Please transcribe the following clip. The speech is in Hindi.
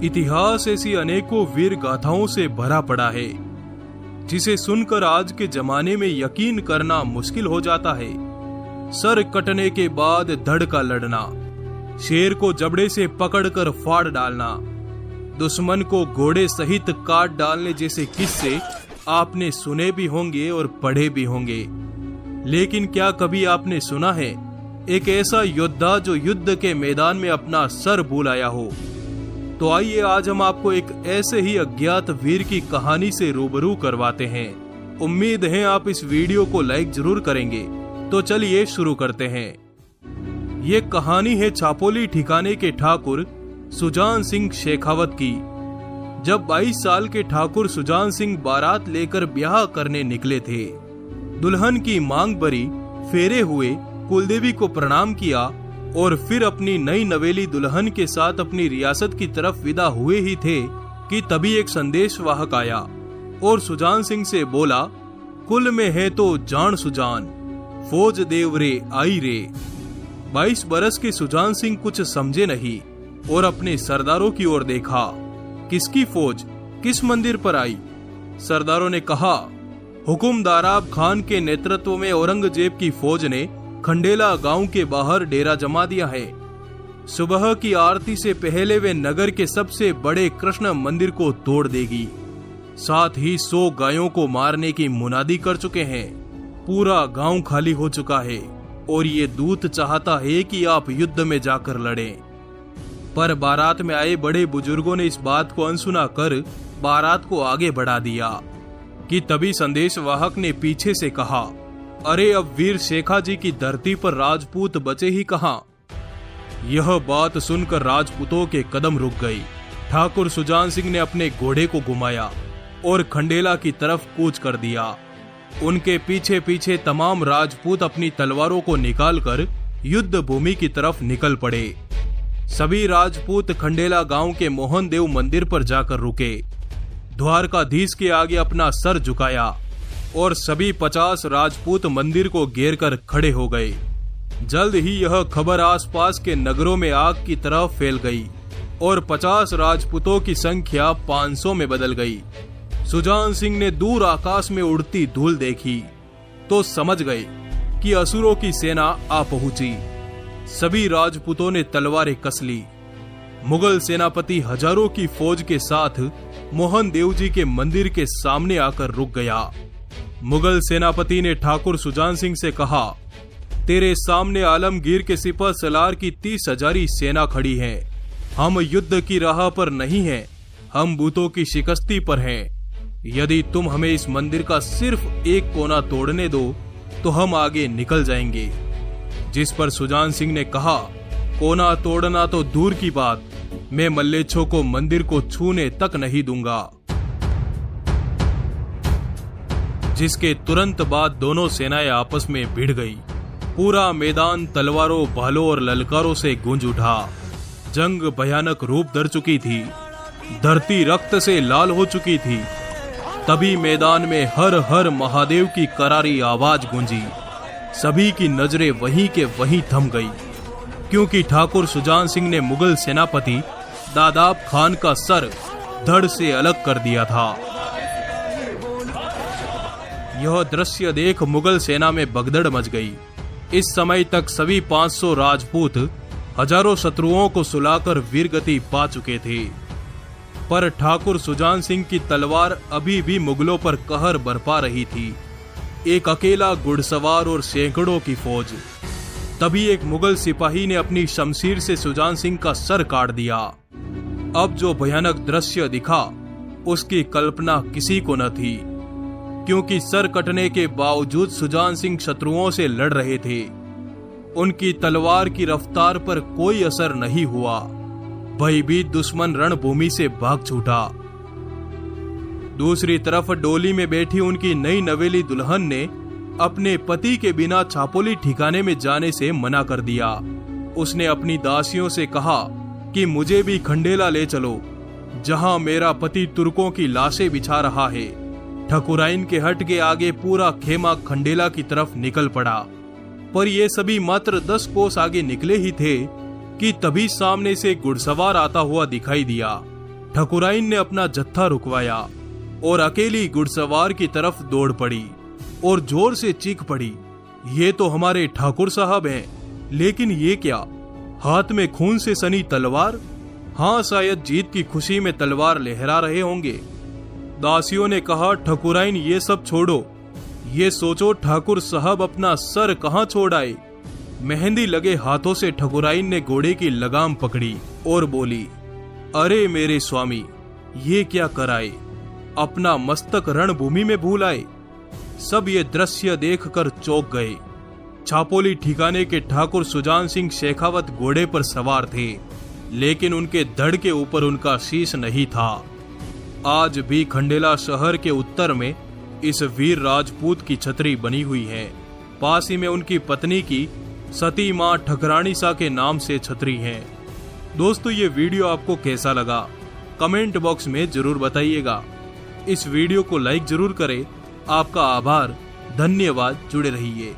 इतिहास ऐसी अनेकों वीर गाथाओं से भरा पड़ा है जिसे सुनकर आज के जमाने में यकीन करना मुश्किल हो जाता है। सर कटने के बाद धड़ का लड़ना, शेर को जबड़े से पकड़कर फाड़ डालना, दुश्मन को घोड़े सहित काट डालने जैसे किस्से आपने सुने भी होंगे और पढ़े भी होंगे। लेकिन क्या कभी आपने सुना है एक ऐसा योद्धा जो युद्ध के मैदान में अपना सर भूल आया हो? तो आइए आज हम आपको एक ऐसे ही अज्ञात वीर की कहानी से रूबरू करवाते हैं। उम्मीद है आप इस वीडियो को लाइक जरूर करेंगे। तो चलिए शुरू करते हैं। ये कहानी है छापोली ठिकाने के ठाकुर सुजान सिंह शेखावत की। जब 22 साल के ठाकुर सुजान सिंह बारात लेकर ब्याह करने निकले थे, दुल्हन की मांग भरी, फेरे हुए, कुलदेवी को प्रणाम किया और फिर अपनी नई नवेली दुल्हन के साथ अपनी रियासत की तरफ विदा हुए ही थे कि तभी एक संदेशवाहक आया और सुजान सिंह से बोला, कुल में है तो जान सुजान, फौज देव रे आई रे। 22 बरस के सुजान सिंह कुछ समझे नहीं और अपने सरदारों की ओर देखा। किसकी फौज, किस मंदिर पर आई? सरदारों ने कहा, हुकुम दाराब खान के नेतृत्व में औरंगजेब की फौज ने खंडेला गांव के बाहर डेरा जमा दिया है। सुबह की आरती से पहले वे नगर के सबसे बड़े कृष्ण मंदिर को तोड़ देगी। साथ ही 100 गायों को मारने की मुनादी कर चुके हैं। पूरा गांव खाली हो चुका है और ये दूत चाहता है कि आप युद्ध में जाकर लड़ें। पर बारात में आए बड़े बुजुर्गों ने इस बात को अनसुना कर बारात को आगे बढ़ा दिया कि तभी संदेशवाहक ने पीछे से कहा, अरे अब वीर शेखा जी की धरती पर राजपूत बचे ही कहां? यह बात सुनकर राजपूतों के कदम रुक गई। ठाकुर सुजान सिंह ने अपने घोड़े को घुमाया और खंडेला की तरफ कूच कर दिया। उनके पीछे पीछे तमाम राजपूत अपनी तलवारों को निकालकर युद्ध भूमि की तरफ निकल पड़े। सभी राजपूत खंडेला गांव के मोहन देव मंदिर पर जाकर रुके। द्वारकाधीश के आगे अपना सर झुकाया और सभी 50 राजपूत मंदिर को घेर कर खड़े हो गए। जल्द ही यह खबर आसपास के नगरों में आग की तरह फैल गई और 50 राजपूतों की संख्या 500 में बदल गई। सुजान सिंह ने दूर आकाश में उड़ती धूल देखी तो समझ गए कि असुरों की सेना आ पहुंची। सभी राजपूतों ने तलवारें कस ली। मुगल सेनापति हजारों की फौज के साथ मोहन देव जी के मंदिर के सामने आकर रुक गया। मुगल सेनापति ने ठाकुर सुजान सिंह से कहा, तेरे सामने आलमगीर के सिपह सलार की 30,000 सेना खड़ी है। हम युद्ध की राह पर नहीं हैं, हम बूतों की शिकस्ती पर हैं। यदि तुम हमें इस मंदिर का सिर्फ एक कोना तोड़ने दो तो हम आगे निकल जाएंगे। जिस पर सुजान सिंह ने कहा, कोना तोड़ना तो दूर की बात, मैं मल्लेच्छों को मंदिर को छूने तक नहीं दूंगा। जिसके तुरंत बाद दोनों सेनाएं आपस में भिड़ गई। पूरा मैदान तलवारों, भालों और ललकारों से गूंज उठा। जंग भयानक रूप धर चुकी थी। धरती रक्त से लाल हो चुकी थी। तभी मैदान में हर हर महादेव की करारी आवाज गूंजी। सभी की नजरें वहीं के वहीं थम गई, क्योंकि ठाकुर सुजान सिंह ने मुगल सेनापति दादाब खान का सर धड़ से अलग कर दिया था। यह दृश्य देख मुगल सेना में भगदड़ मच गई। इस समय तक सभी 500 राजपूत हजारों शत्रुओं को सुलाकर वीरगति पा चुके थे, पर ठाकुर सुजान सिंह की तलवार अभी भी मुगलों पर कहर बरपा रही थी। एक अकेला घुड़सवार और सैकड़ों की फौज। तभी एक मुगल सिपाही ने अपनी शमशीर से सुजान सिंह का सर काट दिया। अब जो भयानक दृश्य दिखा उसकी कल्पना किसी को न थी, क्योंकि सर कटने के बावजूद सुजान सिंह शत्रुओं से लड़ रहे थे। उनकी तलवार की रफ्तार पर कोई असर नहीं हुआ। भयभीत दुश्मन रणभूमि से भाग छूटा। दूसरी तरफ डोली में बैठी उनकी नई नवेली दुल्हन ने अपने पति के बिना छापोली ठिकाने में जाने से मना कर दिया। उसने अपनी दासियों से कहा कि मुझे भी खंडेला ले चलो, जहां मेरा पति तुर्कों की लाशें बिछा रहा है। ठकुराइन के हट के आगे पूरा खेमा खंडेला की तरफ निकल पड़ा, पर ये सभी मात्र 10 कोस आगे निकले ही थे कि तभी सामने से घुड़सवार आता हुआ दिखाई दिया। ठकुराइन ने अपना जत्था रुकवाया और अकेली घुड़सवार की तरफ दौड़ पड़ी और जोर से चीख पड़ी, ये तो हमारे ठाकुर साहब हैं, लेकिन ये क्या, हाथ में खून से सनी तलवार? हाँ, शायद जीत की खुशी में तलवार लहरा रहे होंगे। दासियों ने कहा, ठकुराइन ये सब छोड़ो, ये सोचो ठाकुर साहब अपना सर कहाँ छोड़ आए। मेहंदी लगे हाथों से ठकुराइन ने घोड़े की लगाम पकड़ी और बोली, अरे मेरे स्वामी, ये क्या कराए, अपना मस्तक रणभूमि में भूल आए। सब ये दृश्य देखकर चौंक गए। छापोली ठिकाने के ठाकुर सुजान सिंह शेखावत घोड़े पर सवार थे, लेकिन उनके धड़ के ऊपर उनका शीश नहीं था। आज भी खंडेला शहर के उत्तर में इस वीर राजपूत की छतरी बनी हुई है। पास ही में उनकी पत्नी की सती मां ठकरानी सा के नाम से छतरी है। दोस्तों, ये वीडियो आपको कैसा लगा कमेंट बॉक्स में जरूर बताइएगा। इस वीडियो को लाइक जरूर करें। आपका आभार, धन्यवाद। जुड़े रहिए।